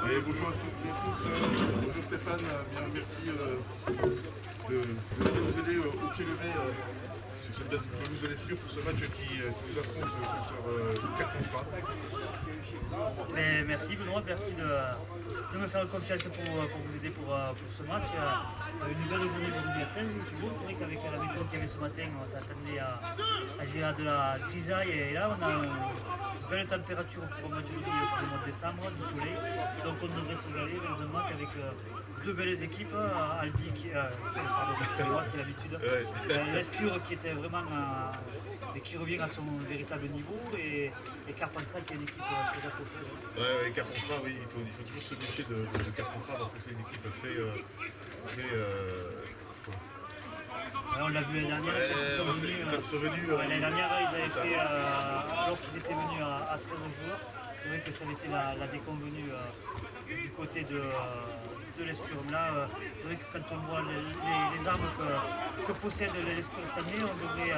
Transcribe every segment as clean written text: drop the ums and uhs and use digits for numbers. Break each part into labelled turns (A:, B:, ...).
A: Et bonjour à toutes et à tous, bonjour Stéphane, bien, merci de nous aider au pied levé sur cette base pelouse de l'Escure pour ce match qui nous affronte contre Carpentras.
B: Merci Benoît, merci de me faire confiance pour vous aider pour ce match. Une belle journée de rugby à 13, il fait beau. C'est vrai qu'avec la météo qu'il y avait ce matin, on s'attendait à gérer de la grisaille et là on a une belle température pour un match de rugby pour le mois de décembre, du soleil. Donc on devrait se régaler dans un match avec deux belles équipes, Albi, excusez-moi, c'est l'habitude, l'Escure qui était vraiment qui revient à son véritable niveau et Carpentras qui est une équipe très accrocheuse.
A: Ouais, Carpentras, oui, il faut toujours se méfier de Carpentras parce que c'est une équipe très
B: on l'a vu l'année dernière, quand ils sont venus. L'année dernière, ils avaient fait, alors qu'ils étaient venus à 13 joueurs, c'est vrai que ça avait été la déconvenue du côté de l'Escure. Là, c'est vrai que quand on voit les armes que possède l'Escure cette année, on devrait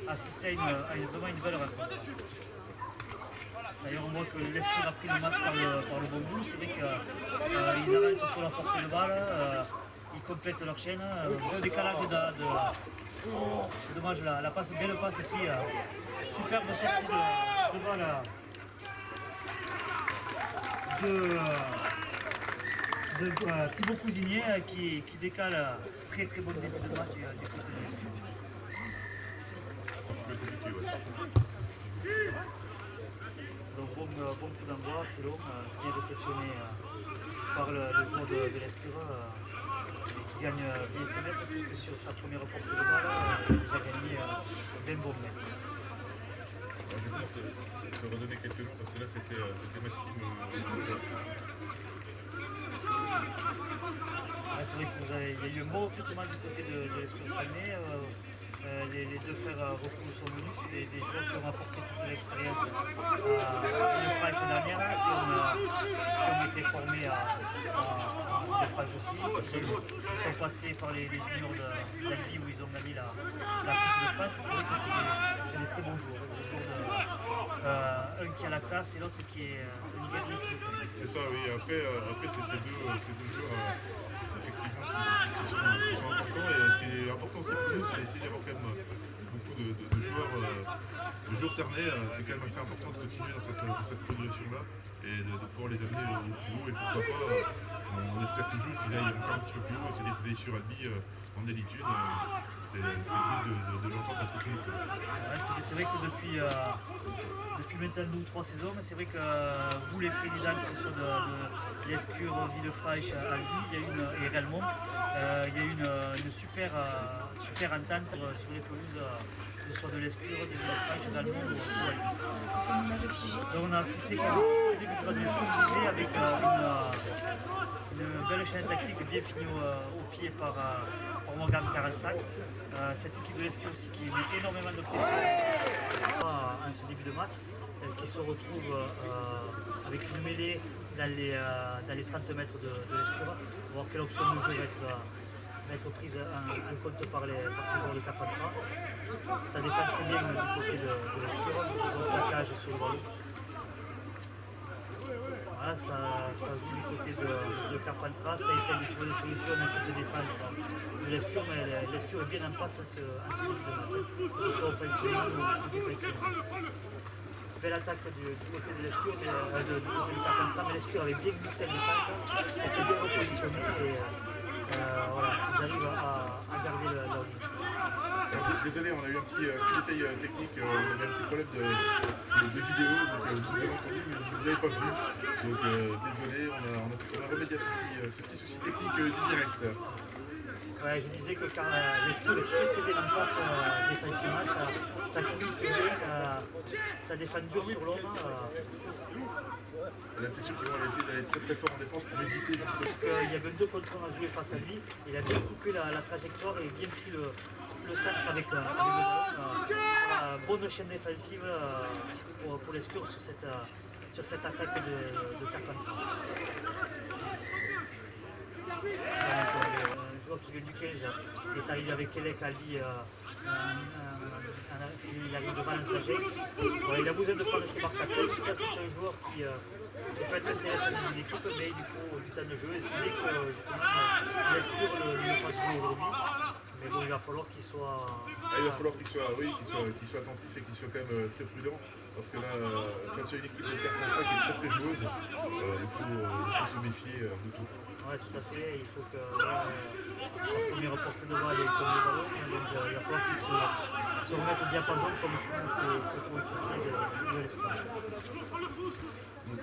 B: assister à vraiment une belle rencontre. D'ailleurs, on voit que l'Escure a pris le match par le bon bout. C'est vrai qu'ils avancent sur leur portée de balle, ils complètent leur chaîne. Gros décalage c'est dommage, la passe, belle passe ici. Superbe sortie de balle de Thibaut Cousinier qui décale très bon début de match du côté de l'Escure. Donc bon coup d'envoi, c'est long, bien réceptionné par le joueur de l'Escure qui gagne bien ses mètres puisque sur sa première portée de balle, il a déjà gagné 20 bons mètres.
A: Je vais te redonner quelques noms parce que là c'était Maxime.
B: C'est vrai qu'il y a eu un bon recrutement du côté de l'Escure cette année. Les deux frères Recou sont venus, c'est des joueurs qui ont apporté toute l'expérience à Lefranche dernière, qui ont été formés à Lefranche aussi. Ils sont passés par les juniors d'Albi où ils ont gagné la Coupe de France. C'est vrai que c'est des très bons joueurs. Un qui a la classe et l'autre qui est une guerrier.
A: C'est ça, oui. Après c'est ces deux joueurs effectivement qui sont importants. Et ce qui est important aussi pour nous, c'est d'essayer d'avoir quand même beaucoup de joueurs ternais. C'est quand même assez important de continuer dans cette progression-là et de pouvoir les amener au plus haut. Et pourquoi pas, on espère toujours qu'ils aillent encore un petit peu plus haut, c'est-à-dire qu'ils aillent sur Albi en élitude. C'est le but de l'entente entre tout le monde.
B: Ouais, c'est vrai que depuis maintenant 2 ou 3 saisons, mais c'est vrai que vous les présidents, que ce soit de l'Escure, Villefranche, Albi, et Relmont, il y a eu une super entente sur les pelouses, que ce soit de l'Escure, de Villefranche, d'Almont ou Albi. Donc on a assisté au début du match de l'Escure avec une belle chaîne tactique bien finie au pied par Morgan Carensac. Cette équipe de l'Escure aussi qui met énormément de pression en ce début de match, qui se retrouve avec une mêlée dans les 30 mètres de l'Escure, voir quelle option de jeu va être prise en compte par ces joueurs de Carpentras. Ça défend très bien du côté de l'Escure, le plaquage sur le ballon. Voilà, ça joue du côté de Carpentras, ça essaie de trouver des solutions dans cette défense de l'Escure, mais l'Escure est bien en passe à ce début de match, que ce soit offensivement ou défensivement. Belle attaque du côté de l'Escure, du côté de Carpentras, mais l'Escure avait bien glissé en défense, c'était bien repositionné et voilà, ils arrivent à garder leur ligne.
A: Désolé, on a eu un petit détail technique, on avait un petit problème de vidéo, donc vous avez entendu mais vous ne l'avez pas vu. Donc désolé, on a remédié à ce petit souci technique du direct.
B: Ouais, je disais que l'Escure est très bien en place défensivement, ça glisse bien, ça défend dur sur l'homme.
A: Là c'est sûr qu'ils vont essayer d'aller très fort en défense pour éviter
B: parce qu'il y avait 2 contre 1 à jouer face à lui, il a bien coupé la trajectoire et bien pris le centre avec le ballon. Bonne chaîne défensive pour l'Escure sur cette attaque de Carpentras. Un joueur qui vient du 15, est arrivé avec Kelek à lui, il arrive devant l'Instagé. Il a besoin de prendre ses marques à cause, je pense que c'est un joueur qui peut être intéressant dans une équipe, mais il lui faut du temps de jeu. Et c'est vrai que justement, Lescure le fasse jouer aujourd'hui. Mais bon, il va falloir qu'il soit.
A: Il va falloir qu'il soit attentif et qu'il soit quand même très prudent. Parce que là, face à une équipe de Carpentras qui est très très joueuse, il faut se méfier de tout.
B: Oui, tout à fait. Il faut que sa première portée de balle, il tombe le ballon. Donc il va falloir qu'il se remette au diapason comme tous ses coéquipiers de l'espoir.
A: Donc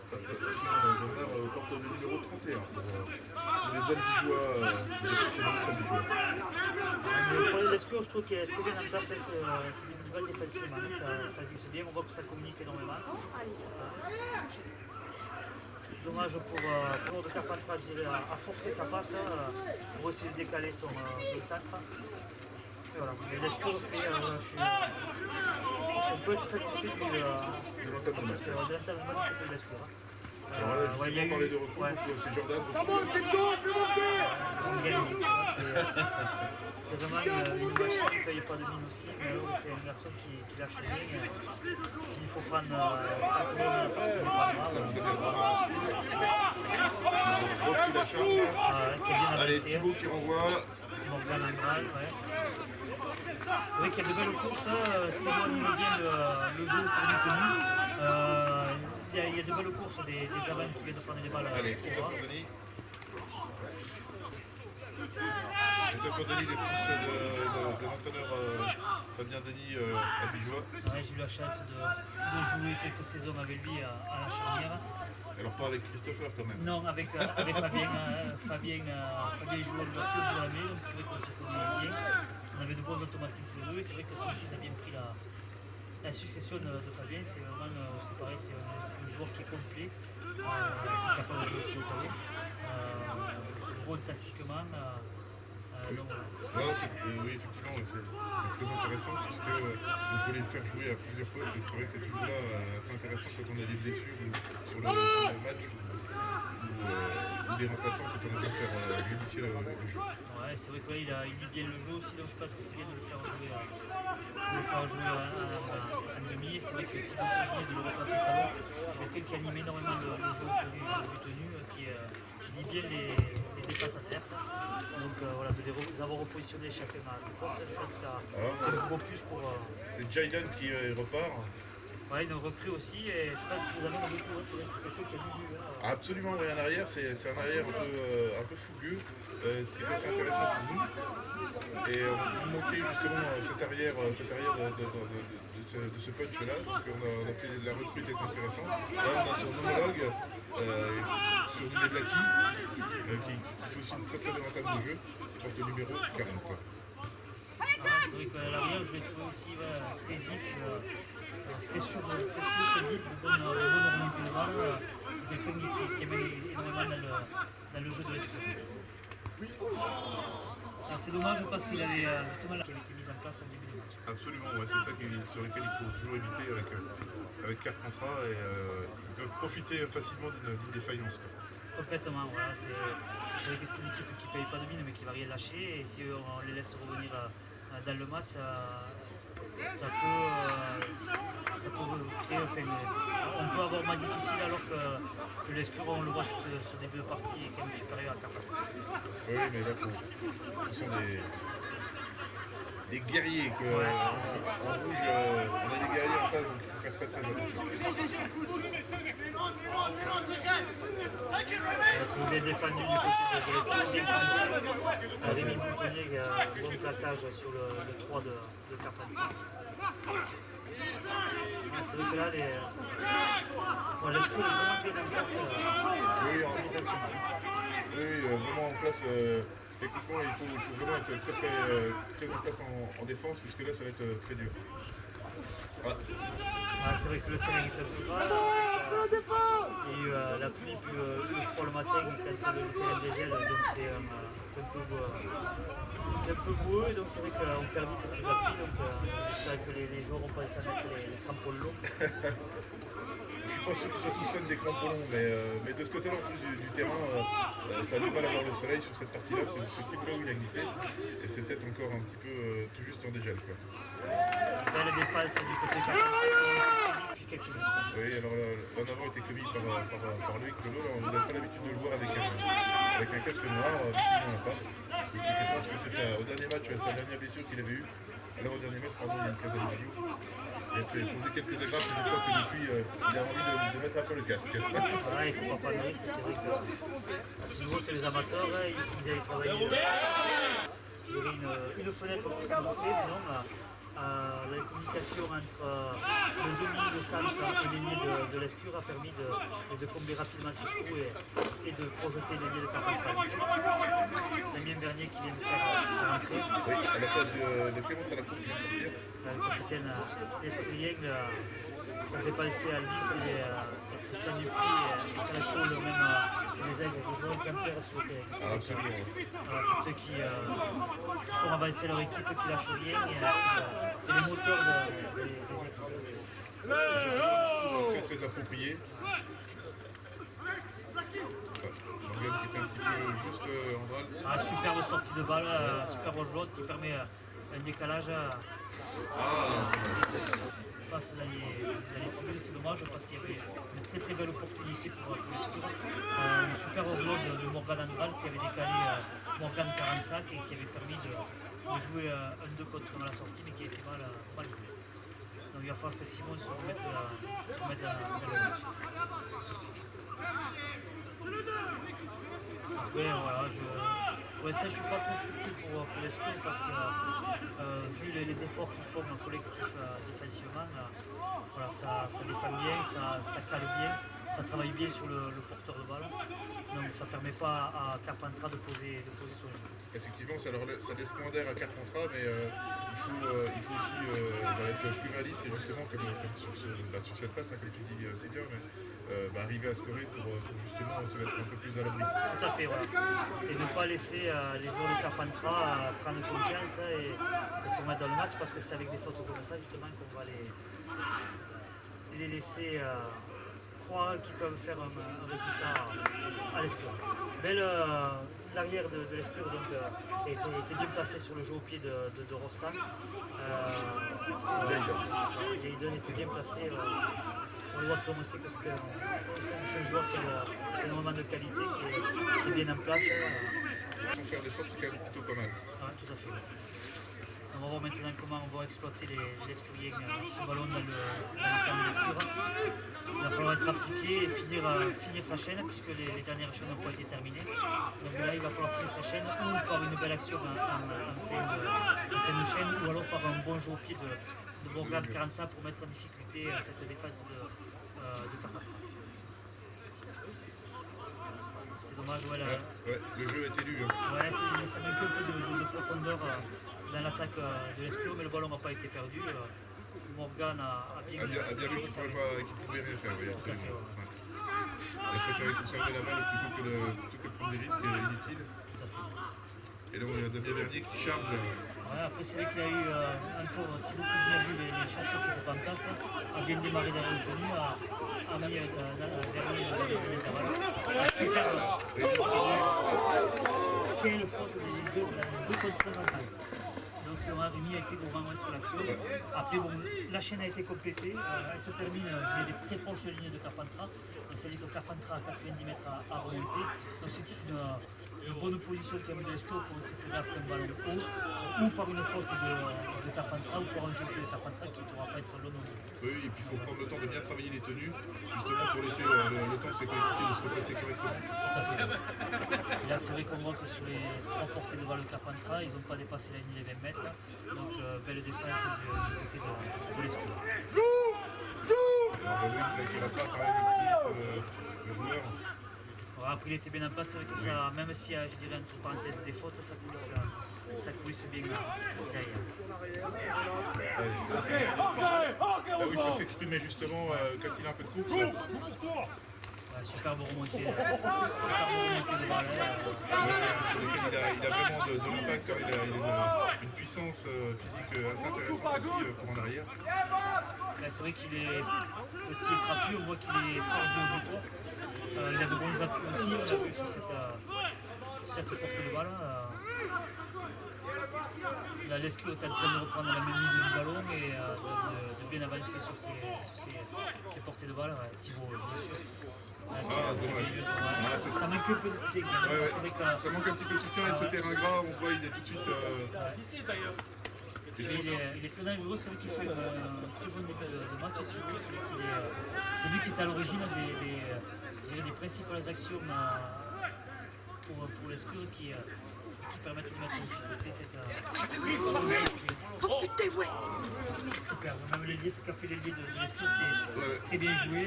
A: Bernard porte le numéro 31 pour les Albigeois,
B: pour les Lescure, je trouve qu'il est très bien en place ce début de balle défensivement. Ça glisse bien, on voit que ça communique énormément. Dommage pour notre Carpentras, je dirais, à forcer sa passe pour essayer de décaler son centre. Et voilà, mais Lescure fait, on peut être satisfait de l'entame de match du côté de Lescure.
A: Alors là, on parlait de recours, c'est Jordan.
B: C'est vraiment une machine qui ne paye pas de mine aussi, mais c'est un garçon qui lâche bien. S'il faut prendre 30 euros de la partie, c'est pas grave.
A: Allez, Thibaut qui renvoie.
B: Morgan Andral, ouais. C'est vrai qu'il y a de belles courses, Thibaut anime bien le jeu pour du tenu. Il y a de belles courses, des avants qui viennent de prendre des balles.
A: Allez, Christophe Denis. Christophe Denis, le fils de l'entraîneur Fabien Denis Albigeois.
B: Ouais, j'ai eu la chance de jouer quelques saisons avec lui à la charnière.
A: Alors pas avec Christopher quand même.
B: Non, avec Fabien. Fabien joue à l'ouverture, joue à la mêlée, donc c'est vrai qu'on se connaît bien. On avait de bons automatismes tous les deux, et c'est vrai que son fils a bien pris la succession de Fabien. C'est vraiment, c'est pareil, c'est un joueur qui est complet, qui est capable de jouer aussi au palais, bon tactiquement. Donc, voilà.
A: Oui, effectivement, c'est très intéressant puisque on peut les faire jouer à plusieurs postes et c'est vrai que cette joue-là assez intéressant quand on a des blessures sur le match ou des remplaçants quand on a besoin de faire modifier le jeu.
B: Ouais, c'est vrai que là, il lit bien le jeu aussi, donc je pense que c'est bien de le faire jouer en demi. Et c'est vrai que Thibaut Cousier de le replacer au talon, c'est quelqu'un qui anime énormément le jeu autour du tenu, qui lit bien les défenses adverses. Donc voilà, de les avoir repositionné chacun à ses postes, je pense que c'est un gros plus pour.
A: C'est Jayden qui repart.
B: Ouais, il nous recrue aussi et je pense qu'il vous amène beaucoup. C'est quelqu'un qui a du jus.
A: Absolument, oui, un arrière, c'est un arrière un peu fougueux, ce qui est assez intéressant pour nous. Et on nous manquait justement cet arrière de ce punch-là, parce qu'on a fait la recrue était intéressante. Là, on a son homologue sur Didier Blackie, qui fait aussi une très très bonne entame de jeu, porte le numéro 40.
B: C'est vrai qu'à l'arrière, je l'ai trouvé aussi très vif, très sûr, très vif, une bonne orientation de balle. C'est quelqu'un qui aimait énormément dans le jeu de l'esprit. C'est dommage parce qu'il avait justement qui avait été mise en place en début de match.
A: Absolument, ouais, c'est ça sur lequel il faut toujours éviter avec Carpentras et ils peuvent profiter facilement d'une défaillance.
B: Complètement, voilà. C'est vrai que c'est une équipe qui ne paye pas de mine mais qui ne va rien lâcher et si on les laisse revenir dans le match, ça peut créer. On peut avoir moins difficile alors que l'Escure, on le voit sur ce début de partie, est quand même supérieur à Carpentras.
A: Oui, mais là, ce sont des guerriers. En rouge, on a des guerriers en face, donc il faut faire très très attention.
B: On a défendu du côté de l'Escure. Rémi Boutonnier qui a un bon plaquage sur le 3 de Carpentras. C'est vrai que là, l'Escure est vraiment bien en place.
A: Oui, vraiment en place. Techniquement, il faut vraiment être très en place en défense, puisque là, ça va être très dur. Voilà.
B: C'est vrai que le terrain est un peu bas. Il y a eu la pluie puis le froid le matin quand c'est le terrain dégèle, donc c'est un peu boueux et donc c'est vrai qu'on perd vite ses appuis, donc j'espère que les joueurs ont pensé à mettre les crampons longs.
A: Je suis pas sûr qu'ils soient tous fans des crampons longs, mais de ce côté-là, en plus du terrain, ça a du mal à avoir le soleil sur cette partie-là, c'est plus près où il a glissé, et c'est peut-être encore un petit peu tout juste en dégel, quoi.
B: Belle défense du côté depuis quelques minutes.
A: Oui, alors l'en avant était commis par Loïc Pelot, on n'a pas l'habitude de le voir avec un casque noir, il n'en a pas. Je pense que c'est au dernier match, sa dernière blessure qu'il avait eue. Alors au dernier match, pardon, il y a une quinzaine de jours. Il a fait poser quelques agrafes, et je crois que depuis, il a envie de mettre un peu le casque.
B: Voilà, il ne faut pas prendre de risque, c'est vrai que à ce niveau, c'est les amateurs, ils avaient travaillé. Il y avait une fenêtre pour s'engager, mais non, la communication entre le demi, le centre et l'ailier de l'Escure a permis de combler rapidement ce trou et de projeter l'ailier de Carpentras. Damien Bernier qui vient de faire sa rentrée.
A: Oui, à la place de Clémence à la cour qui vient de sortir.
B: Le capitaine Escrieng, ça me fait penser à Lys et Tristan Dupuis et Salaco, même c'est des aigles, des joueurs exemplaires sur le terrain.
A: Ah, absolument.
B: Voilà, c'est eux qui font avancer leur équipe, qui lâchent rien, et c'est les moteurs des équipes.
A: Très très approprié. Morgan qui était un petit peu juste en balle.
B: Superbe sortie de balle, superbe flotte qui permet un décalage. Passe là, les c'est dommage parce qu'il y avait une très très belle opportunité pour l'Escure. Une super overload de Morgan Andral qui avait décalé Morgan 45 et qui avait permis de jouer un 2 contre 1 à la sortie, mais qui a été mal joué. Donc il va falloir que Simon se remette dans le match. Après, voilà, pour l'instant, je ne suis pas trop soucieux pour l'Escure parce que vu les efforts qu'ils font en collectif défensivement, voilà, ça défend bien, ça cale bien, ça travaille bien sur le porteur de balle. Donc ça ne permet pas à Carpentras de poser son jeu.
A: Effectivement, ça laisse moins d'air à Carpentras, mais il faut aussi être plus réaliste et justement, comme sur cette passe, comme tu dis, c'est bien, mais arriver à scorer pour justement se mettre un peu plus à l'abri.
B: Tout à fait, voilà. Et ne pas laisser les joueurs de Carpentras prendre confiance et se mettre dans le match, parce que c'est avec des photos comme ça justement qu'on va les laisser croire qu'ils peuvent faire un résultat à l'Escure. L'arrière de l'Escure était bien placé sur le jeu au pied de Rostan. Jayden était bien placé. On voit toujours aussi que c'est un joueur qui a énormément de qualité, qui est bien en place.
A: Sans faire d'efforts, c'est quand même plutôt pas mal.
B: Ouais, tout à fait. On va voir maintenant comment on va exploiter l'Escurier ce ballon dans le camp de l'Escure. Il va falloir être appliqué et finir sa chaîne, puisque les dernières chaînes n'ont pas été terminées. Donc là, il va falloir finir sa chaîne ou par une belle action en fin de chaîne, ou alors par un bon jeu au pied de Morgan 45 pour mettre en difficulté cette défense de Carpentras. C'est dommage,
A: le jeu est élu.
B: Ouais, ça met un peu de profondeur dans l'attaque de l'Escure, mais le ballon n'a pas été perdu. Morgan a bien vu
A: qu'il ne pouvait rien faire. Oui,
B: tout à fait,
A: il a préféré conserver la balle plutôt que prendre des risques inutiles.
B: Tout à fait.
A: Et là, on a Damien Bernier qui charge.
B: Ouais, après, c'est vrai qu'il y a eu encore Thibaut Kuzniavu, les chasseurs qui étaient en place, a bien démarré dans le tenue, a mis Bernier dans l'intervalle. Quelle faute des deux contre 1. Donc c'est vrai, Rémi a été vraiment sur l'action. Après, bon, la chaîne a été complétée. Elle se termine, très proche de la ligne de Carpentras. C'est-à-dire que Carpentras a 90 mètres à remonter. Donc c'est une bonne position quand même de l'Escure pour récupérer après un ballon haut, ou par une faute de Carpentras, ou par un jeu de Carpentras qui ne pourra pas être long.
A: Oui, et puis il faut prendre le temps de bien travailler les tenues, justement pour laisser le temps de ses coéquipiers de se replacer correctement.
B: Tout à fait. Et là, c'est vrai qu'on voit que sur les 3 portées de balle de Carpentras, ils n'ont pas dépassé la ligne des 20 mètres. Donc, belle défense du côté de l'Escure.
A: Alors, Loïc qui rattrape avec le joueur.
B: Voilà, après, il était bien en place avec ça, même si, je dirais, entre parenthèses, des fautes, ça coulisse bien derrière.
A: Il peut s'exprimer justement quand il a un peu de course.
B: Superbe remontée de balle.
A: Sur lequel il a vraiment de l'impact, il a une puissance physique assez intéressante aussi pour en arrière.
B: C'est vrai qu'il est petit et trapu, on voit qu'il est fort du haut du corps. Il a de bons appuis aussi, on l'a vu sur cette portée de balle. Là, Lescure est en train de reprendre la même mise du ballon et de bien avancer sur ses portées de balle. Thibaut, bien sûr.
A: Dommage.
B: Ça manque un peu de soutien.
A: Ça manque un petit peu de soutien et ce terrain gras, on voit, il est tout de suite.
B: Il est très dangereux, c'est lui qui fait un très bon début de match. Thibaut, c'est lui qui est à l'origine des principales actions pour Lescure qui permettent de mettre en difficulté cette.
C: Oh putain, ouais!
B: Super, même l'ailier, ce qu'a fait l'ailier de Lescure, c'était très bien joué.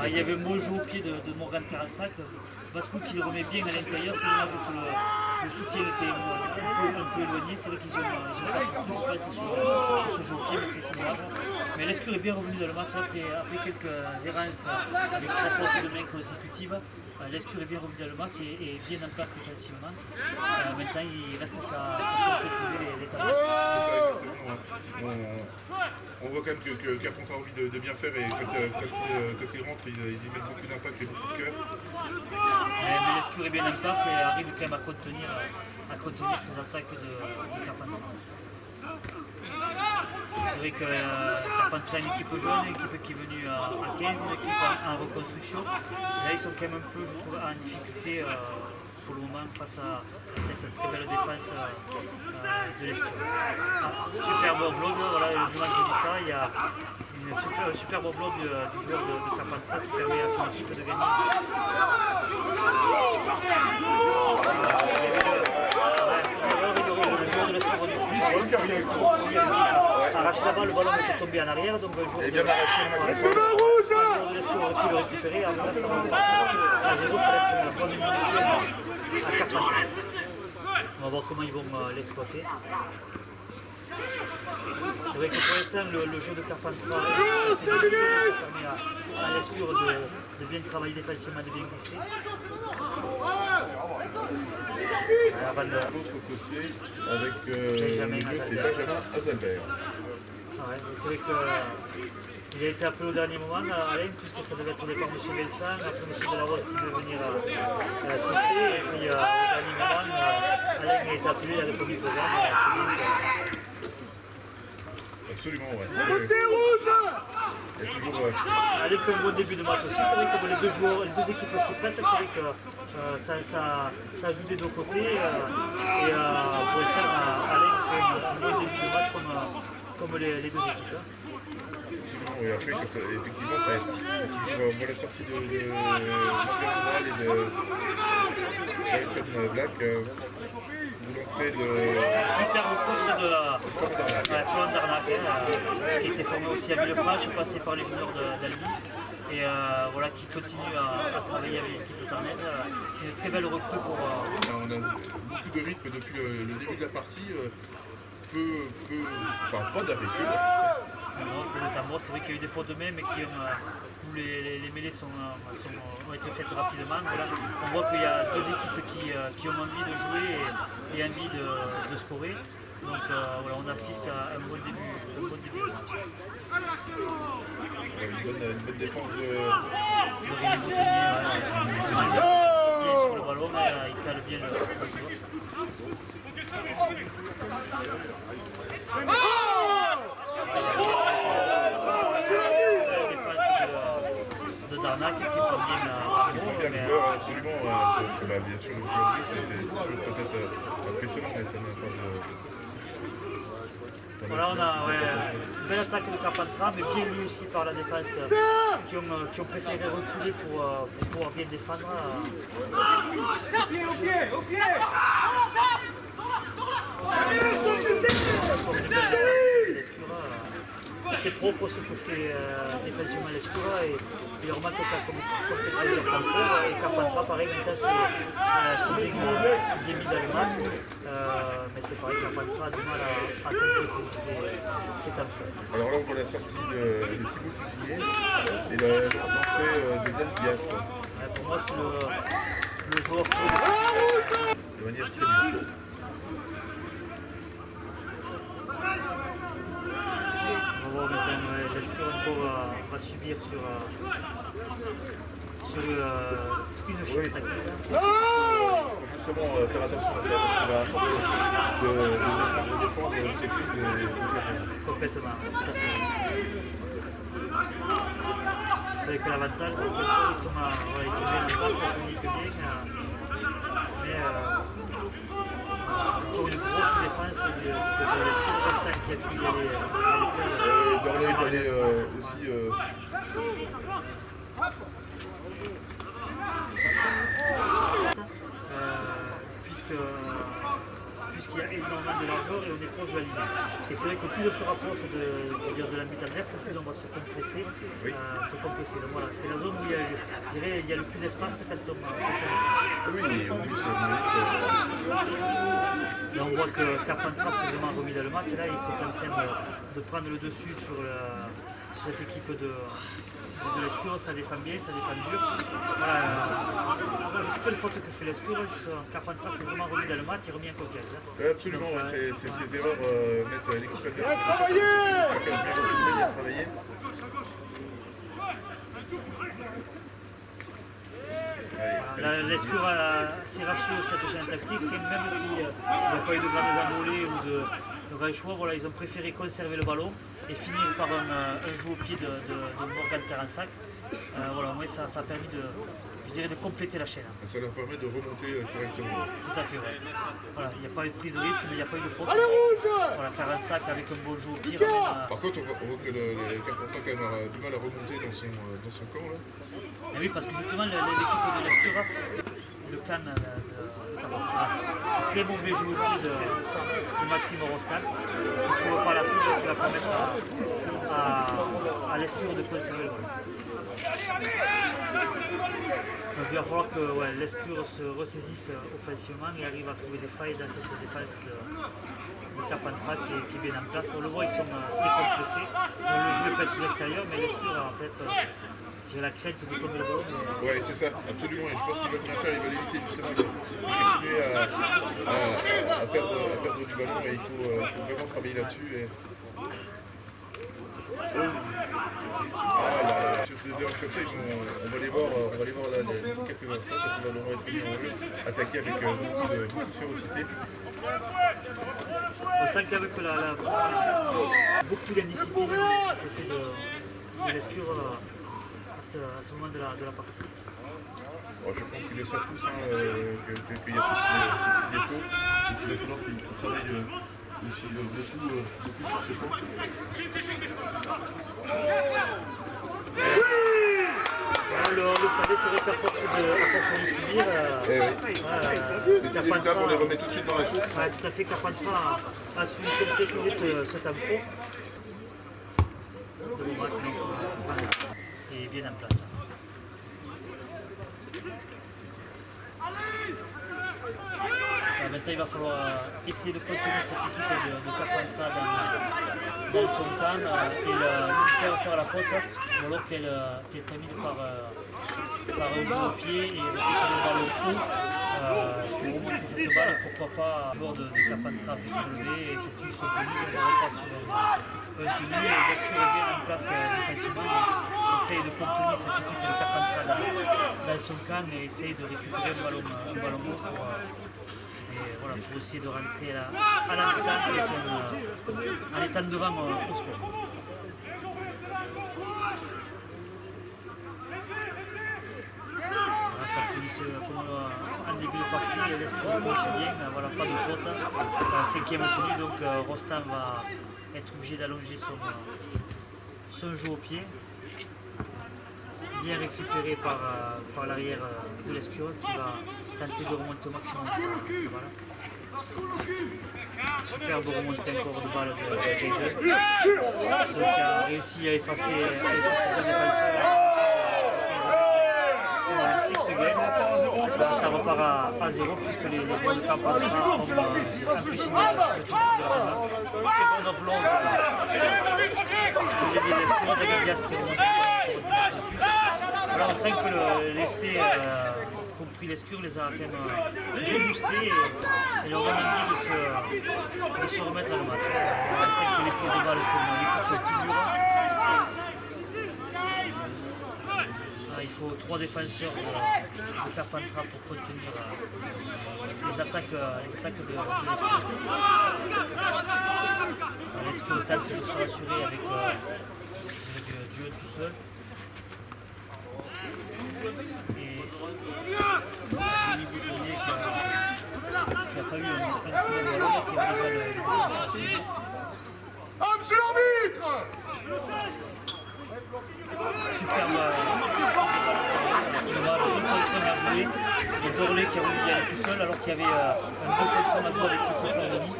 B: Il y avait un bon jeu au pied de Morgan Carasac. Vasco qui le remet bien à l'intérieur, c'est dommage que le soutien était un peu éloigné. C'est vrai qu'ils ont pas beaucoup de stress sur ce jeu au pied, mais c'est dommage. Mais Lescure est bien revenu dans le match après quelques errances avec 3 fautes de main consécutives. Lescure est bien revenu dans le match et bien en place défensivement. Maintenant, il reste qu'à concrétiser les talents.
A: C'est ça, exactement. On voit quand même que Carpentras a envie de bien faire et quand il rentre, ils y mettent beaucoup d'impact et beaucoup de cœur.
B: Mais Lescure est bien en place et arrive quand même à contenir ces attaques de Carpentras. C'est vrai que Carpentras a une équipe jeune, une équipe qui est venue à 15, une équipe en reconstruction. Là, ils sont quand même un peu, je trouve, en difficulté pour le moment face à cette très belle défense de Lescure. Superbe offload, voilà, du match je dis ça, il y a un superbe offload du joueur de Carpentras qui permet à son équipe de gagner. Le joueur de Lescure du arrache la balle, le ballon était tombé en arrière, donc un joueur de Lescure aurait pu le récupérer, après ça va repartir à 0, ça laisse une bonne munition à Carpentras. On va voir comment ils vont l'exploiter. C'est vrai que pour l'instant, le jeu de Carpentras c'est difficile, ça permet à Lescure de bien travailler défensivement, de bien glisser.
A: De l'autre côté, avec le milieu, c'est Benjamin Azalbert.
B: Ouais, c'est vrai qu'il a été appelé au dernier moment, Alain, puisque ça devait être au départ M. Belsan, après M. Delarose qui devait venir siffler, et puis au dernier moment, Alain a été appelé, il a répondu présent, c'est bien.
A: Absolument, ouais. Il y a toujours.
B: Alain fait un bon début de match aussi, c'est vrai que les deux équipes s'y prêtent, c'est vrai que ça joue des deux côtés, et pour l'instant, Alain fait un bon début de match comme les deux équipes.
A: Et après, effectivement, c'est toujours la sortie de Superman et de Alison Black. L'entrée de.
B: Superbe course de Florent Darnac, qui était formé aussi à Villefranche, passé par les juniors d'Albi. Et voilà, qui continue à travailler avec les équipes tarnaises. C'est une très belle recrue pour.
A: On a beaucoup de rythme depuis le début de la partie. Enfin, pas d'habitude.
B: Notamment, c'est vrai qu'il y a eu des fautes de main, mais où les mêlées ont été faites rapidement. Voilà. On voit qu'il y a deux équipes qui ont envie de jouer et envie de scorer. Donc voilà, on assiste à un bon début de match.
A: Une bonne défense de
B: Rémi Boutonier, il est sur le ballon, il cale bien le joueur. La défense de Darnac qui prend bien
A: le joueur, absolument. Bien sûr, le joueur gris, mais c'est toujours peut-être impressionnant, mais ça n'a pas de.
B: Voilà, on a une belle attaque de Carpentras, mais bien lu aussi par la défense qui ont préféré reculer pour pouvoir bien défendre. Au pied c'est propre ce que fait défensivement Lescure et il remarque complètement leur temps fort et Carpentras pareil maintenant c'est bien mis dans le match mais c'est pareil Carpentras a du mal à concrétiser ses temps forts.
A: Alors là on voit la sortie de Thibaut Cuisinier et l'entrée de Del Dias.
B: Pour moi c'est le joueur
A: de manière très bien.
B: On va voir maintenant l'Escure encore va subir sur une chaîne tactique.
A: Il faut justement faire attention à ça parce qu'on va attendre de défendre ses prises et de faire.
B: Complètement, tout à fait. C'est vrai que l'avantage, c'est qu'ils sont bien en place, ça communique bien. Mais pour une grosse défense de l'Escure, Rostaing qui a pu y aller seul.
A: Dorley est allé aussi.
B: Puisqu'il y a énormément de largeur et on est proche de la ligne. Et c'est vrai que plus on se rapproche de la but adverse, plus on va se compresser.
A: Oui.
B: Donc voilà, c'est la zone où il y a le plus d'espace quand on
A: Oui, en plus,
B: et on voit que Carpentras s'est vraiment remis dans le match. Là, ils sont en train de prendre le dessus sur cette équipe de l'Escure. Ça défend bien, ça défend dur. Toutes les fautes que fait l'Escure, Carpentras s'est vraiment remis dans le match et remis en confiance.
A: Absolument, donc, ces erreurs mettent l'équipe adverse en confiance. Travailler.
B: L'Escure a ses ratios cette chaîne tactique, et même s'il n'y a pas eu de grandes envolées ou de grands choix, voilà, ils ont préféré conserver le ballon et finir par un jeu au pied de Morgan Carensac. Voilà, moi, ça a permis de compléter la chaîne.
A: Ça leur permet de remonter correctement.
B: Tout à fait, ouais. Voilà, il n'y a pas eu de prise de risque, mais il n'y a pas eu de faute. Voilà, Carensac avec un bon jeu au pied.
A: Par contre, on voit que le Carpentras quand même a du mal à remonter dans son camp. Là.
B: Et oui, parce que justement, l'équipe de l'Escure, le Cannes de Carpentras, très mauvais jeu au pied de Maxime Rostaing, qui ne trouve pas la touche et qui va permettre à l'Escure de conserver le ballon. Donc il va falloir que l'Escure se ressaisisse offensivement et arrive à trouver des failles dans cette défense de Carpentras qui est bien en place. On le voit, ils sont très compressés. Donc, le jeu est peut-être sous extérieur, mais l'Escure a peut-être. J'ai la crainte de tomber le ballon.
A: Oui, c'est ça, absolument. Et je pense qu'ils veulent bien faire, ils veulent éviter justement de continuer à perdre du ballon, mais il faut vraiment travailler là-dessus. Sur des erreurs comme ça, on va les voir là dans quelques instants quand on va leur être mis en jeu, attaquer avec beaucoup de férocité.
B: On sent qu'avec beaucoup d'indiscipline à côté de l'Escure à ce moment de la partie.
A: Bon, je pense qu'ils le savent tous qu'il y a ce petit défaut et qu'il va falloir qu'ils travaillent aussi beaucoup sur ce point.
B: On le savait, c'est vrai qu'à force de subir,
A: les résultats, on les remet tout de suite dans la course.
B: Tout à fait, Carpentras a su concrétiser ce temps fort. De bon match, et bien en place. Maintenant, il va falloir essayer de contenir cette équipe de Carpentras dans son camp et lui faire la faute, ou alors qu'elle termine par un jeu au pied et récupérer le ballon haut pour remonter cette balle et pourquoi pas un joueur de Carpentras peut se lever et effectuer son tenue. On va pas sur un tenue et l'Escure est bien en place défensivement. Essaye de contenir cette équipe de Carpentras dans son camp et essaye de récupérer le ballon haut pour essayer de rentrer à la mi-temps en étant devant au score. Ça coulisse comme en début de partie, l'Escure commence bien, voilà, pas de faute. Cinquième tenue, donc Rostaing va être obligé d'allonger son jeu au pied. Bien récupéré par l'arrière de l'Escure qui va tenter de remonter au maximum sa balle. Superbe remontée encore de balle de Jayden. Donc il a réussi à effacer deux défenseurs. Se gagne. Ça repart à 0 puisque les joueurs de Carpentras ont empêché le tout de très bonne offload. L'Escure de Diaz qui remonte plus. Voilà, on sent que l'essai compris l'Escure les a quand même reboostés et leur donne envie de se remettre à le match. On sent que les prises de balles sont plus dures. faut 3 défenseurs de Carpentras pour contenir les attaques de l'Escure. L'Escure tente de se rassurer avec du jeu tout seul. Et Denis Boutonnier qui n'a pas eu un très bon ballon, qui avait déjà le défenseur sur lui.
A: Monsieur l'arbitre!
B: Superbe. C'est le 2 contre 1 à jouer. Et Dorlé qui a voulu y aller tout seul alors qu'il y avait un 2 contre 1 à jouer avec Christopher Denis.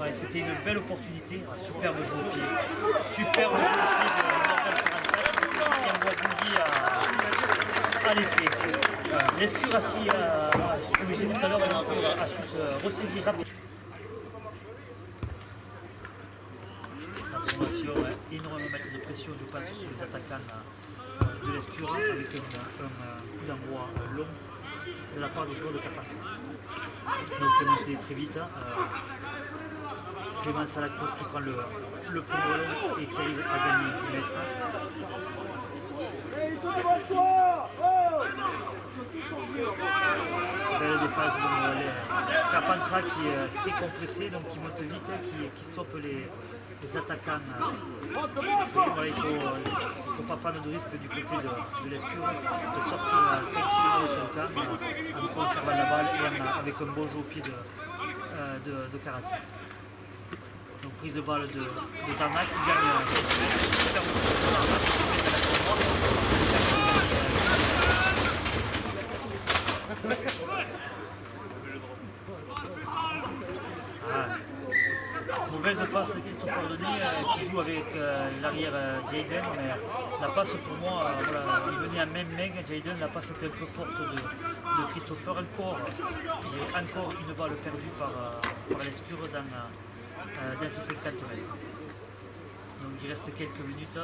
B: Ouais, c'était une belle opportunité. Superbe jeu au pied. Superbe jeu au pied de Morgan 47 qui envoie Bundy à l'essai. L'Escure a su, comme je disais tout à l'heure, l'Escure a su se ressaisir rapidement. Transformation, énormément mettre de pression, je pense, sur les attaquants de l'Escure avec un coup d'envoi long de la part des joueurs de Carpentras. Donc c'est monté très vite. Clément Salacros qui prend le premier ballon et qui arrive à gagner 10 mètres. Belle défense de Carpentras qui est très compressé, donc qui monte vite, qui stoppe les attaquants. Parce que, voilà, il ne faut pas prendre de risque du côté de l'Escure et sortir tranquillement de son camp en conservant la balle et avec un bon jeu au pied de Carassa. Donc prise de balle de Darmac qui gagne super mauvaise passe de Christopher Denis qui joue avec l'arrière Jayden, mais la passe pour moi, voilà, il venait à même meg, Jayden, la passe était un peu forte de Christopher. J'ai encore une balle perdue par l'Escure dans ces 50 mètres. Donc il reste quelques minutes,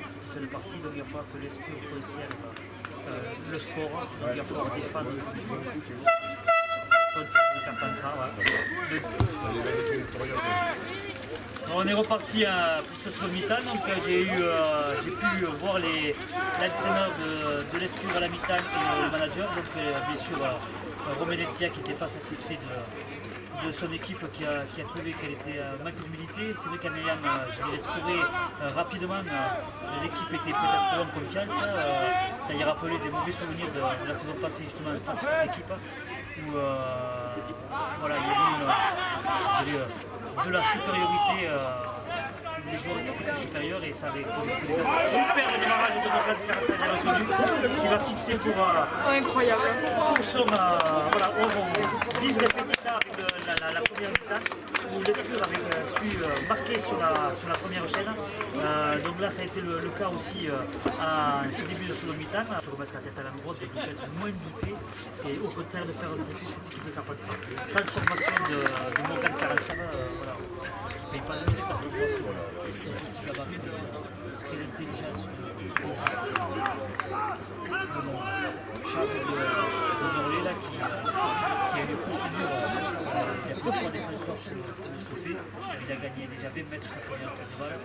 B: cette fin de partie, donc il va falloir que l'Escure conserve le score, donc il va falloir défendre le contre Carpentras. On est reparti plutôt sur le mi-temps, donc j'ai pu voir l'entraîneur de l'Escure à la mi-temps et le manager, donc bien sûr Romenetia qui n'était pas satisfait de son équipe qui a trouvé qu'elle était manque d'humilité. C'est vrai qu'en ayant, je dirais, scoré rapidement, l'équipe était peut-être trop en confiance. Ça y rappelait des mauvais souvenirs de la saison passée justement face à cette équipe où voilà, il y avait de la supériorité. Les joueurs de cette équipe supérieure et ça avait posé beaucoup de dégâts. Super le démarrage de Morgan Carassa qui va fixer pour
C: incroyable.
B: Pour son voilà, bis repetita avec la première mi-temps où l'Escure avait su marquer sur la première chaîne. Donc là ça a été le cas aussi à ce début de seconde mi-temps, se remettre la tête à l'endroit, de peut-être moins douter et au contraire de faire remonter cette équipe de Carpentras. Transformation de Morgan Carassa, voilà. Il ne paye pas de minutes quand on voit sur son petit gabarit, quelle intelligence de jeu. Charge de Dorlé là qui a eu une procédure, il a fait 3 défenseurs pour le stopper. Il a gagné déjà 20 mètres sur sa première passe de balle.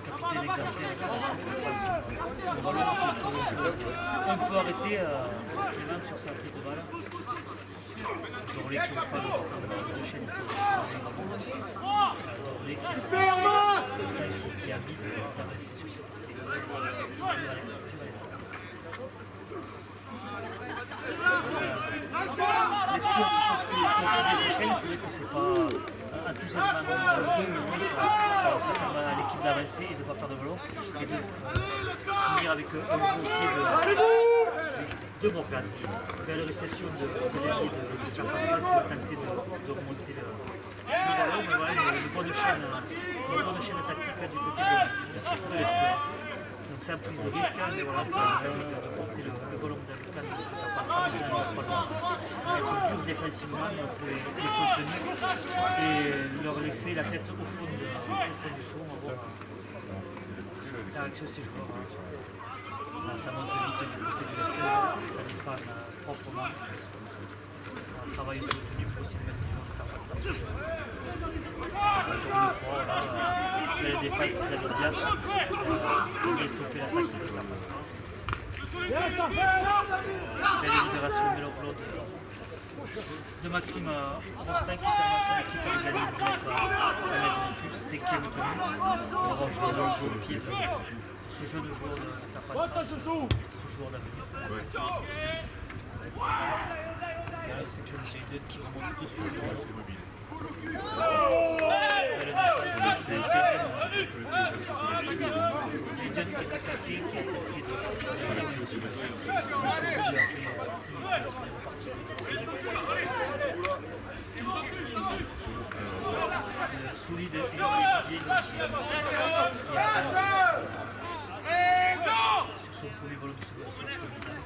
B: Capitaine exemplaire, ça va sur le ballon, je trouve un peu arrêté Clément sur sa prise de balle. Dorlé qui n'a pas de chaîne sur le Dorlé qui a envie d'avancer sur cette prise. L'Escure qui construit ses chaînes, c'est vrai que c'est pas enthousiasmant dans le jeu, mais ça permet à l'équipe d'avancer et de ne pas perdre de ballon et de finir avec un jeu au pied de Morgan. Belle réception de l'allié de Carpentras qui a tenté de remonter le ballon, mais voilà, une bonne chaîne tactique du côté de l'Escure. Donc c'est une prise de risque, mais voilà, ça a permis de porter le ballon dans le cadre de Carpentras. Maintenant, il va falloir être dur défensivement pour les contenir et leur laisser la tête au fond du saut. On va voir la réaction de ces joueurs. Là, ça monte vite du côté de l'Escure, ça défend proprement. Ça va travailler sur le tenue pour essayer de mettre les joueurs de Carpentras. concentration. Encore une fois, belle défense de David Diaz, qui a stoppé l'attaque de Carpentras. Belle libération de l'offload de Maxime Rostin qui permet à son équipe de gagner 10 mètres de plus, 5e tenue. On va rajouter le jeu au pied de ce jeune joueur de Carpentras, ce joueur d'avenir. La réception de Jayden qui remonte de suite. Belle défense, c'est Jayden qui est attaqué, qui a tenté de revenir dessus. Monsieur Boud lui a fait signe pour faire repartir. Solide et irrégulier qui a avancé sur son premier ballon de seconde sur la seconde mi-temps.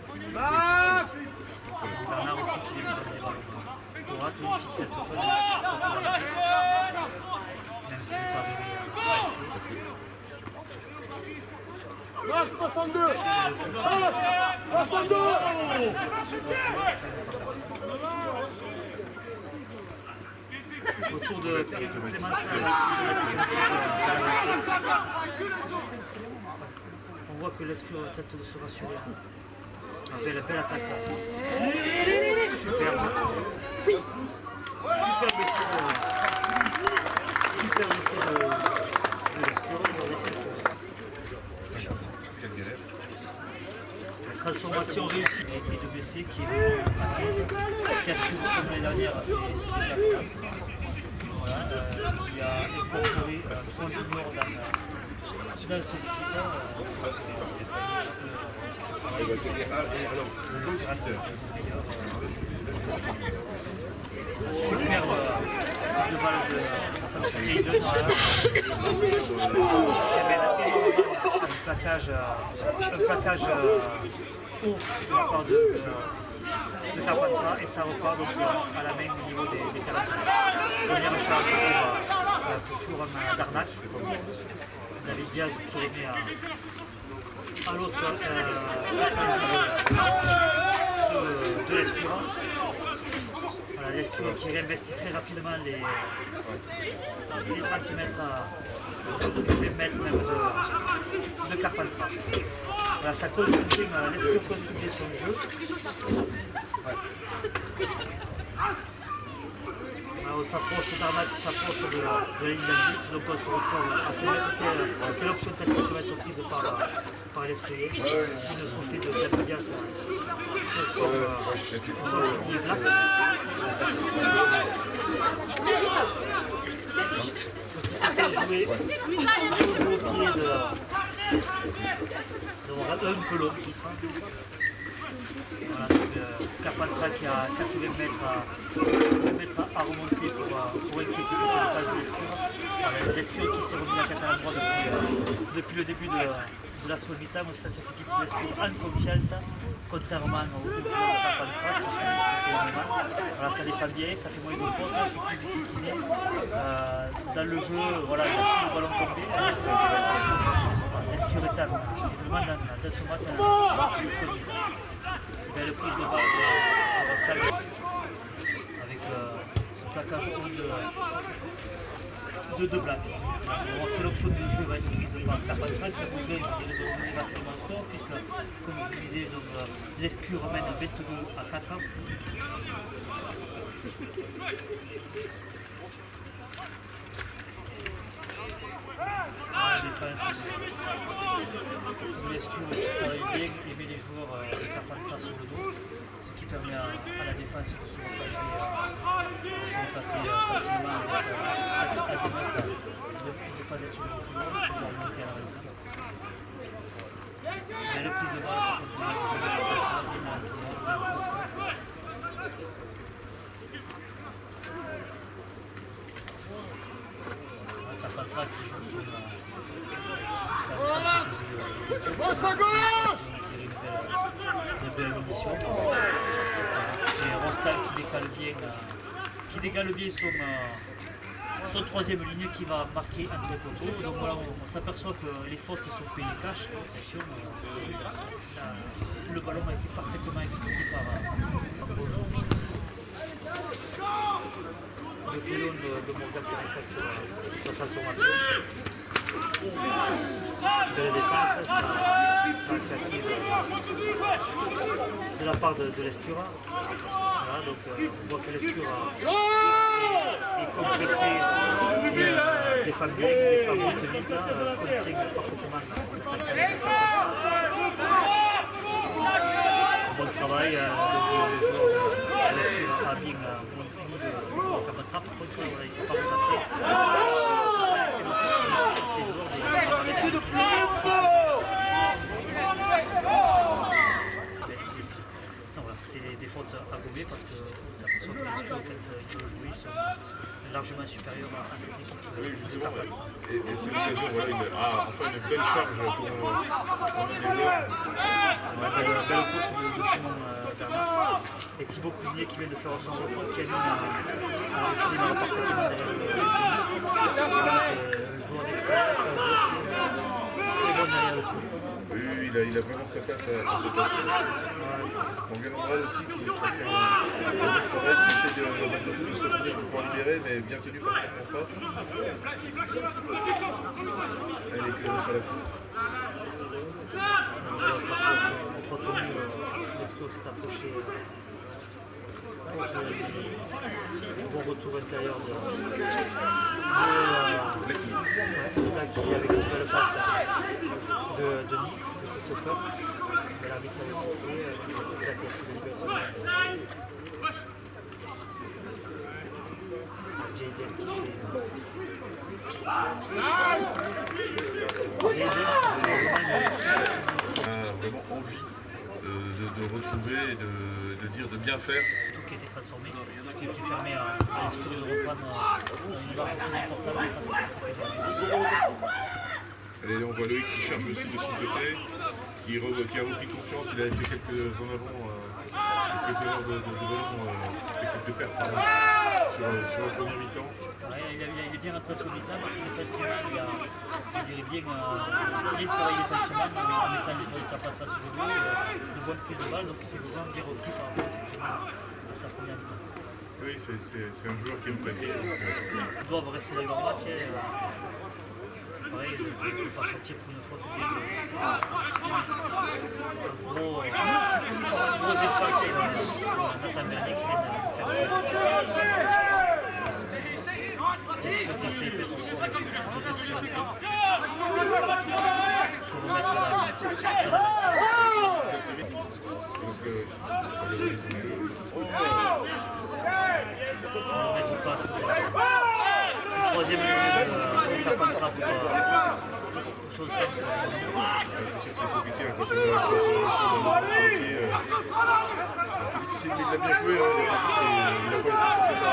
B: C'est Bernard aussi qui est le premier ballon. Aura tout difficile à stopper, même s'il n'est pas arrivé à essayer.
C: Max 62 62
B: Autour de Clémence, on voit que l'Escure tente de se rassurer. Belle attaque là. Superbe. Superbe essai de l'Escure. La transformation réussie et de BC qui est vraiment à 15, qui assure comme l'année dernière ses déplacements. Voilà, qui a incorporé son junior dans son équipe. Superbe prise de balle de Samson Jayden. Un plaquage haut de la part de Carpentras et ça repart donc à la main au niveau des Canadiens. Première charge pour Florent Darnac. David Diaz qui les met à l'autre de l'Escura. Voilà, l'Escura qui réinvestit très rapidement les 30 mètres les 20 mètres même de Carpentras. Voilà, ça construit, l'Escura construit son jeu. On s'approche, Darnac s'approche de la ligne d'Andy, donc on se retrouve à 5 mètres. Quelle option tactique va être prise par l'Escura qui ne sont faits de David Diaz pour son premier plat. Jouer au pied de un peu long qui frappe. Voilà, Carpentras qui a 80 mètres à remonter pour inquiéter cette phase de l'Escure. L'Escure qui s'est remis à 4 à l'endroit depuis le début de la seconde mi-temps. Cette équipe de l'Escure en confiance, contrairement aux joueurs de Carpentras qui subissent énormément. Voilà, ça défend bien, ça fait moins de fautes, c'est plus discipliné. Dans le jeu, voilà, il n'y a plus le ballon tombé. L'Escure est vraiment dans ce match en seconde mi-temps. Belle prise de balle à Rostal avec ce plaquage haut de Black. On va voir quelle option de jeu va être prise par Carpentras qui a besoin, je dirais, de revenir rapidement au score puisque, comme je le disais, l'Escure mène 22 à 4 ans. La défense, l'Escure travaille bien et met les joueurs de Carpentras sur le dos, ce qui permet à la défense de se repasser facilement à 10 mètres, de ne pas être sur le couloir, de pouvoir monter à la réserve. Mais le prise de balle pour continuer de jouer de Carpentras. Carpentras qui joue sur sa une belle munition. Et Rostal qui décale bien son troisième ligne qui va marquer entre les poteaux. Donc voilà, on s'aperçoit que les fautes sont payées cash. Attention, le ballon a été parfaitement exploité par Beaujeu. de pylône de Morgan Périssette sur la transformation. De la défense, ça a claqué de la part de l'Escura. Voilà, donc on voit que l'Escura est compressé et défend bien, défend monte vite, contient parfaitement les attaques. Bon travail, donc le joueur de l'Escura a bien fini de Carpentras. Par contre, il ne s'est pas repassé. Ces joueurs c'est des fautes à gommer parce qu'on s'aperçoit que les scores, quand ils vont jouer, sont largement supérieurs à cette équipe.
A: Oui, justement, et c'est l'occasion, voilà, enfin une belle charge pour les joueurs.
B: Belle course de Simon Bernard. Et Thibaut Cousinier qui vient de faire son retour, qui a mis parfaitement derrière le c'est un joueur d'expérience, un joueur qui est très bon derrière le tout.
A: Oui, il a vraiment sa place à ce poste. On vient Landral aussi qui fait un bon travail, qui essaie de tout se retourner pour pouvoir libérer, mais bien tenu par le contrat. Elle est clairement sur la cour.
B: Voilà, ça approche entretenu, l'escroc s'est approché. Bon retour intérieur de Blackie avec une belle passe de Denis, de Christopher. Mais l'arbitre avait sifflé, il a cassé la libération. Jayden qui fait. Jayden
A: a vraiment envie de retrouver et de dire de bien faire.
B: Tout qui a été transformé, qui permet à l'Escura de reprendre une marge plus importante face à cette équipe.
A: Allez, on voit Loïc qui charge aussi de son côté, qui a repris confiance. Il avait fait quelques en avant, quelques erreurs de ballon, quelques pertes sur la première mi-temps.
B: Ouais, il est bien rentré sur le mi-temps parce que défensivement, il a, je dirais bien travaillé défensivement en mettant les joueurs de Carpentras sur le dos, de bonne prise de balle, donc c'est vraiment bien repris par rapport effectivement à sa première mi-temps.
A: Oui, c'est un joueur qui aime plaquer.
B: Ils doivent rester dans leur match. C'est pareil, ils ne peuvent pas sortir pour une faute. Gros impact sur Nathan Bernier qui vient de faire le est-ce que PC peut être aussi de dire se remettre dans la mauvaise passe. Troisième ligne de Carpentras pour son centre.
A: C'est sûr que c'est compliqué quand on a un peu difficile, mais il a bien joué. Il n'a pas essayé de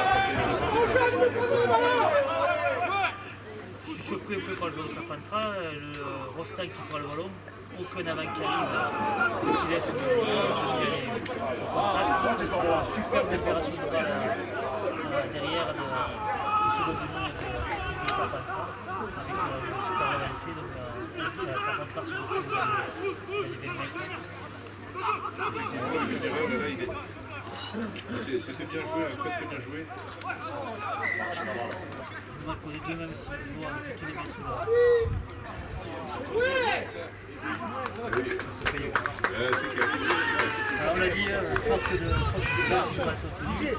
B: je suis surpris un peu par le joueur de Carpentras. Le Rostal qui prend le ballon, aucun avant qui arrive, qui laisse le aller au contact. Super température de balle derrière de seconde ligne de Carpentras avec le super avancé. Donc Carpentras se retrouve dans les 20 mètres.
A: C'était bien joué, très bien joué.
B: Je me poser deux même si le joueur a juste les mains sous la. Ça se paye. Alors on l'a dit, faute de départ, je passe au tenue.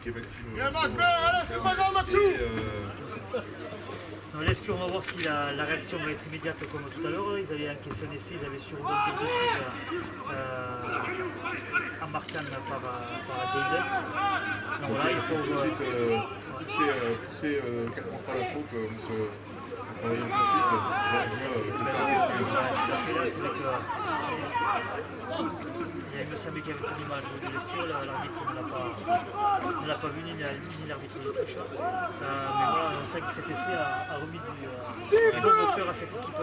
A: Qui est Maxime.
C: Allez, c'est pas grave, Maxou.
B: L'Escure, on va voir si la réaction va être immédiate comme tout à l'heure. Ils avaient encaissé un essai, ils avaient su rebondir de suite en marquant par Jayden. Donc voilà, il faut
A: tout de suite pousser Carpentras à la faute en travaillant tout de suite.
B: C'est vrai que il me semblait qu'il y avait tout l'image de l'Escure, l'arbitre ne l'a pas vu, ni l'arbitre de touche. Mais voilà, on sait que cet essai a remis du bon moteur à cette équipe.
A: Ça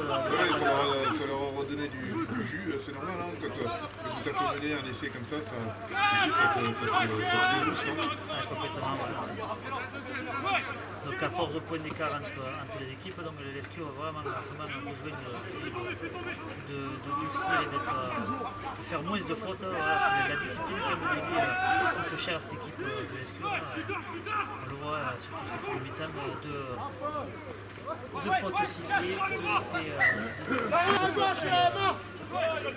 A: leur a redonné du jus, c'est normal, hein, quand tu t'as mené un essai comme ça, tout de suite ça te booste.
B: Complètement, voilà. Donc 14 points d'écart entre les équipes, donc l'Escure a vraiment besoin de durcir et d'être faire moins de fautes. Voilà, c'est la discipline comme je dis, coûte cher à cette équipe de l'Escure. On le voit surtout ces fois mi-temps, deux fautes sifflées, deux essais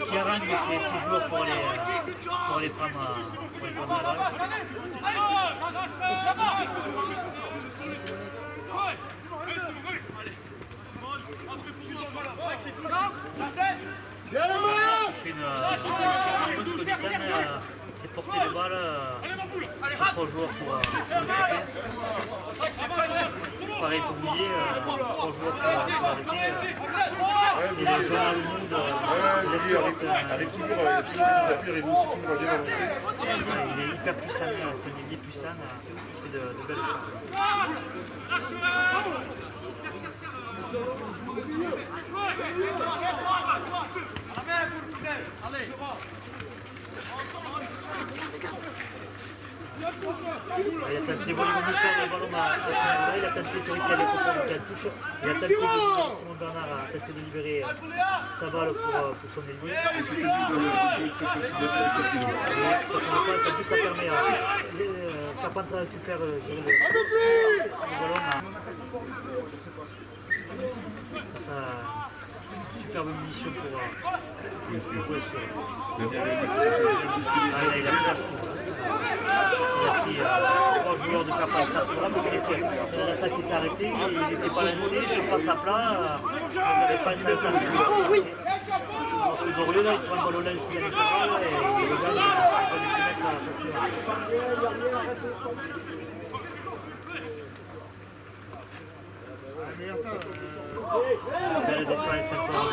B: qui haranguent ces joueurs pour les prendre à la balle. Il fait une bonne scomitane, c'est porter le balle, il faut 3 joueurs pour le stopper. Pareil pour Mouillet, 3 joueurs pour arrêter. C'est le journal mood de l'Escure.
A: Arrive toujours, il y a toujours des appuis, arrive aussi toujours à bien avancer.
B: Il est hyper puissant, c'est un ailier puissant, il fait de belles choses. Il a tenté Bolivon de perdre le ballon à Finazza, il a tenté, c'est vrai qu'il avait proposé qu'elle touche. Il a tenté de libérer, Simon Bernard a tenté de libérer sa balle pour son ailier.
A: Et c'est aussi dans cette fois-ci, c'est le quatrième.
B: En plus, ça permet à Carpentras récupère le ballon. Ça, superbe munition pour Escure. Il a pris la foule. Il a pris 3 joueurs de Carpentras sur là, mais c'est vrai que l'attaque était arrêtée, il n'était pas lancé, il passe à plat, il avait pas ça à l'attaque. Dorieux, là, il prend le ballon lancé à l'intervalle et il gagne à 10 mètres facilement. Belle défense encore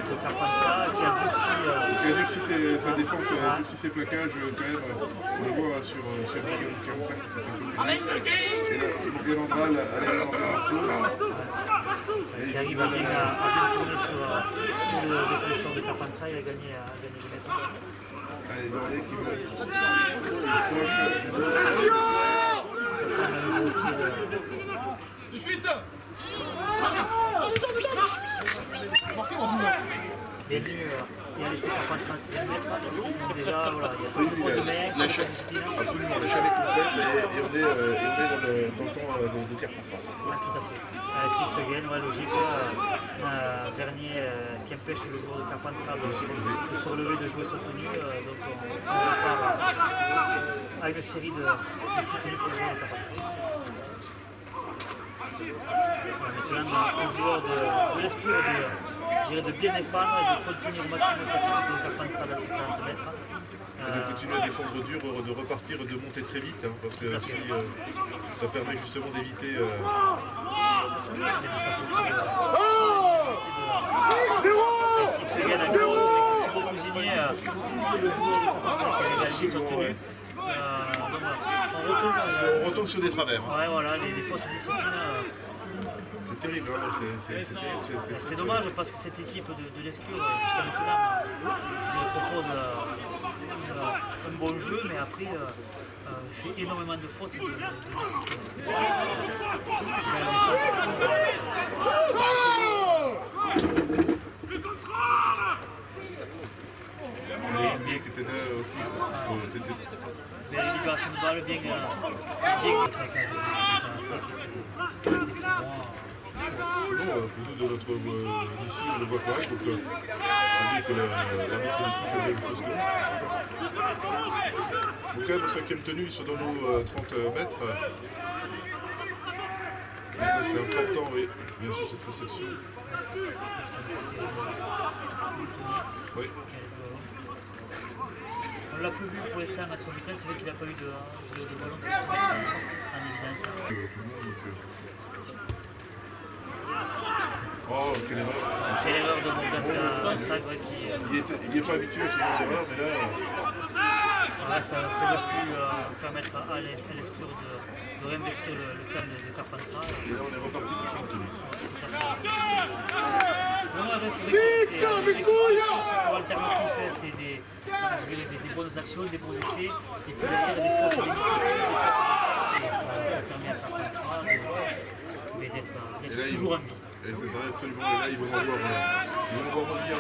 B: de Carpentras qui a durci.
A: Donc il a durci sa défense, il a durci ses plaquages quand même. On le voit sur Morgan 45 qui s'est fait choper. Et là, Morgan Andral allait vers Morgan Arto.
B: Qui arrive à bien tourner sur le défenseur de Carpentras, il a gagné 2 mètres.
A: Allez, Dorlé qui veut.
C: De suite.
B: Il a laissé Carpentras 6 mètres. Donc déjà, voilà, il y a pas de faute de mec.
A: La chaîne, absolument, la chaîne est complète et on est dans le camp de Carpentras.
B: Oui, tout à fait. Six again, ouais, logique. Vernier qui empêche le joueur de Carpentras de se relever, de jouer son tenue. Donc on repart avec une série de 6 tenues pour le joueur de Carpentras. Maintenant, un joueur de l'Escure de bien défendre et de contenir au maximum cette équipe de Carpentras dans ses 40 mètres.
A: De continuer à défendre dur, de repartir, de monter très vite, hein, parce que si, ça permet justement d'éviter.
B: Et de s'approcher de Six again avec Thibaut Cousinier, le joueur de Carpentras qui a égalisé son tenue.
A: On retombe sur des travers. Hein.
B: Ouais, voilà, les fautes de discipline.
A: C'est terrible, hein,
B: c'est dommage parce que cette équipe de l'Escure, jusqu'à maintenant, je propose un bon jeu, mais après, fait énormément de fautes de discipline.
A: Bien qui était là aussi.
B: Les libérations de balles, bien
A: pour nous, de notre ici, on le voit correct, donc ça veut dire que l'arbitre de touche a la même chose que nous. Donc quand même, en 5e tenue, ils sont dans nos 30 mètres. Donc c'est important, oui, bien sûr, cette réception. Oui.
B: On l'a peu vu pour l'instant à son butin, c'est vrai qu'il n'a pas eu de ballon pour se mettre en évidence.
A: Tout le monde, donc, oh, quelle erreur!
B: Quelle erreur de Morgan Sagre qui.
A: Il n'est pas habitué à ce genre d'erreur, mais là.
B: Voilà, ça aurait pu permettre à l'Escure de réinvestir le camp de Carpentras.
A: Et là, on est reparti pour son tenue.
B: Tout à fait. C'est dommage, c'est vrai que c'est alternatif, c'est des bonnes actions, des bons essais, et puis derrière des fautes, des disciplines, et ça permet à Carpentras d'être toujours en vie.
A: Et Et c'est ça, absolument. Et là, ils vont avoir envie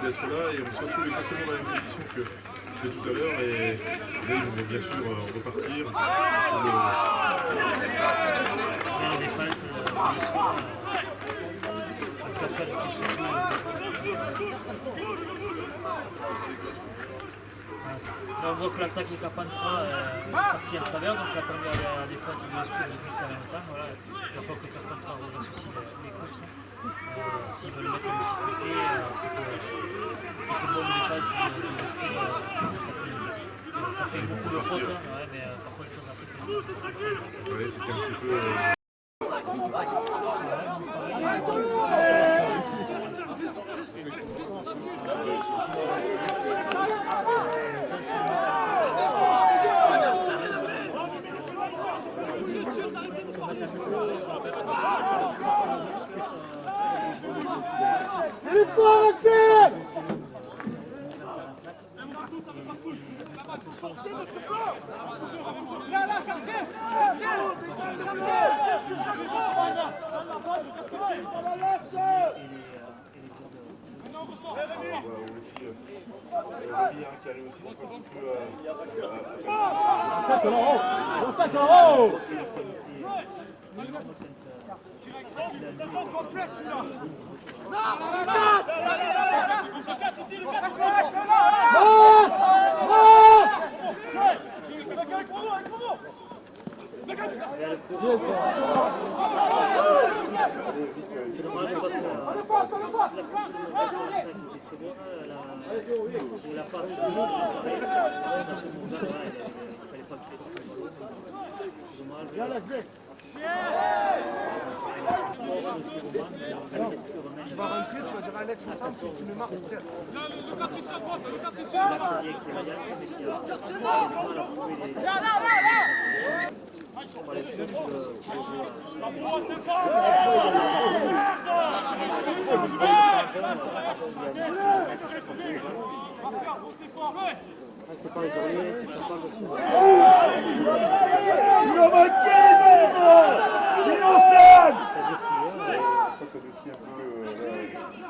A: d'être là et on se retrouve exactement dans la même position que tout à l'heure. Et là, ils vont bien sûr repartir sur le.
B: La défense, on voit que l'attaque de Carpentras est partie en travers, donc ça permet à la défense de l'Escure de glisser en même temps. Voilà. Il faut que Carpentras redresse aussi les courses. S'ils veulent mettre en difficulté cette bonne défense de l'Escure cet après-midi. Ça fait beaucoup de fautes, ouais, mais par contre, après, c'est
A: ouais, c'était un petit peu.
B: C'est dommage parce que la course de était très bonne, la passe de il fallait pas qu'il sorte. C'est dommage.
D: Tu vas rentrer, tu vas dire à Alex au centre, tu me marques presque.
B: C'est pas les derniers, c'est pas le sous.
E: Il a manqué, Innocent!
B: Ça durcit, hein.
A: Ça durcit un peu.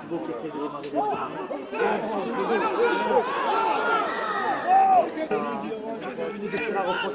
B: C'est beau qu'il essaie de démarrer les c'est la refrotte.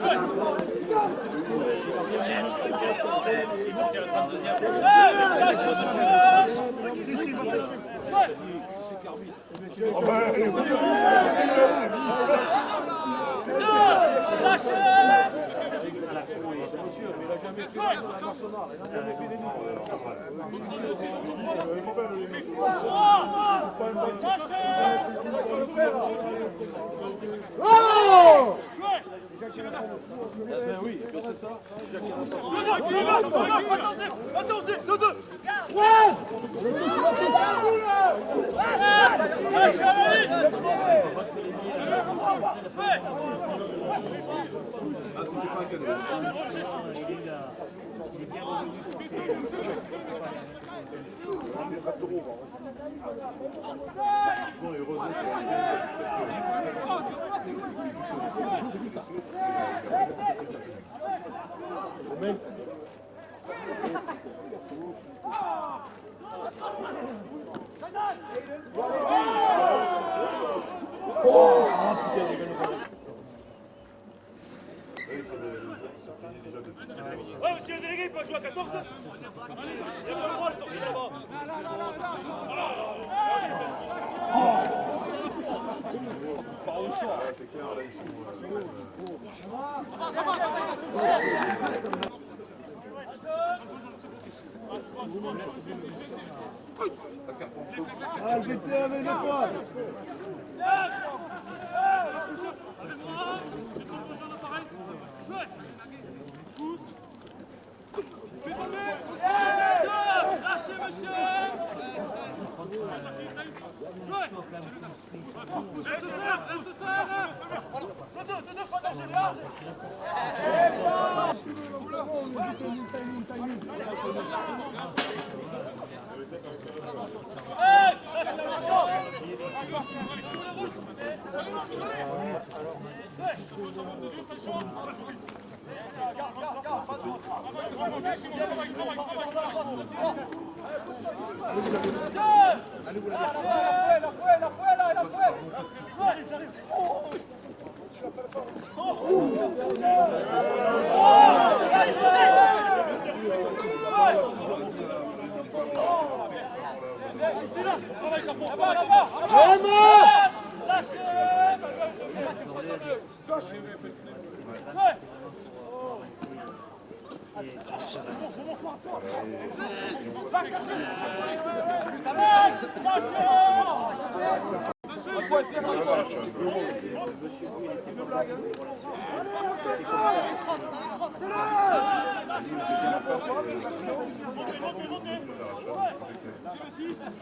E: Oui, c'est ça.
C: Attention, le 2.
A: Ah, c'était pas un cadeau.
B: Il est bien revenu sur ses
A: Bon, heureusement qu'il a été parce que
C: Ouais, monsieur le délégué, il peut jouer à 14. Il n'y a pas le droit de sortir là-bas.
A: c'est clair, là, ils sont quand même. À Carpentras.
E: Ah, le BT avec le poids.
C: Lâchez, monsieur.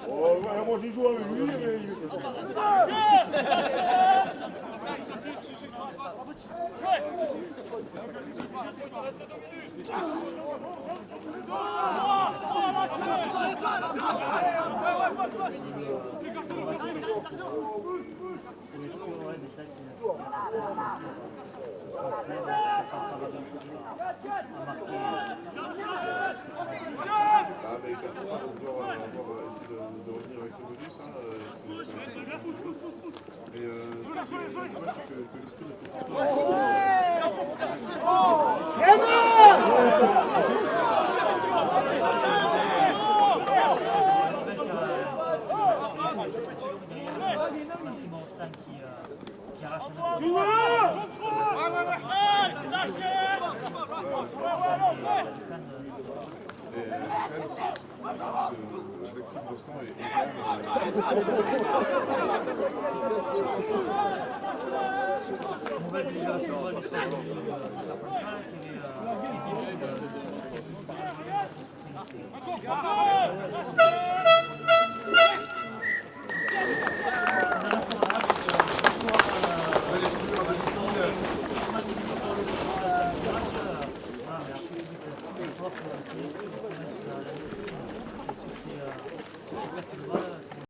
E: Oh, ouais, moi j'ai joué avec lui, mais...
A: Ah, mais quelque part, on doit essayer de revenir avec le bonus, hein, c'est un peu compliqué. Mais c'est dommage que l'esprit ne peut
B: Maxime Rostand qui arrache
A: Alexis Brostan est
B: mauvaise libération de la qui avait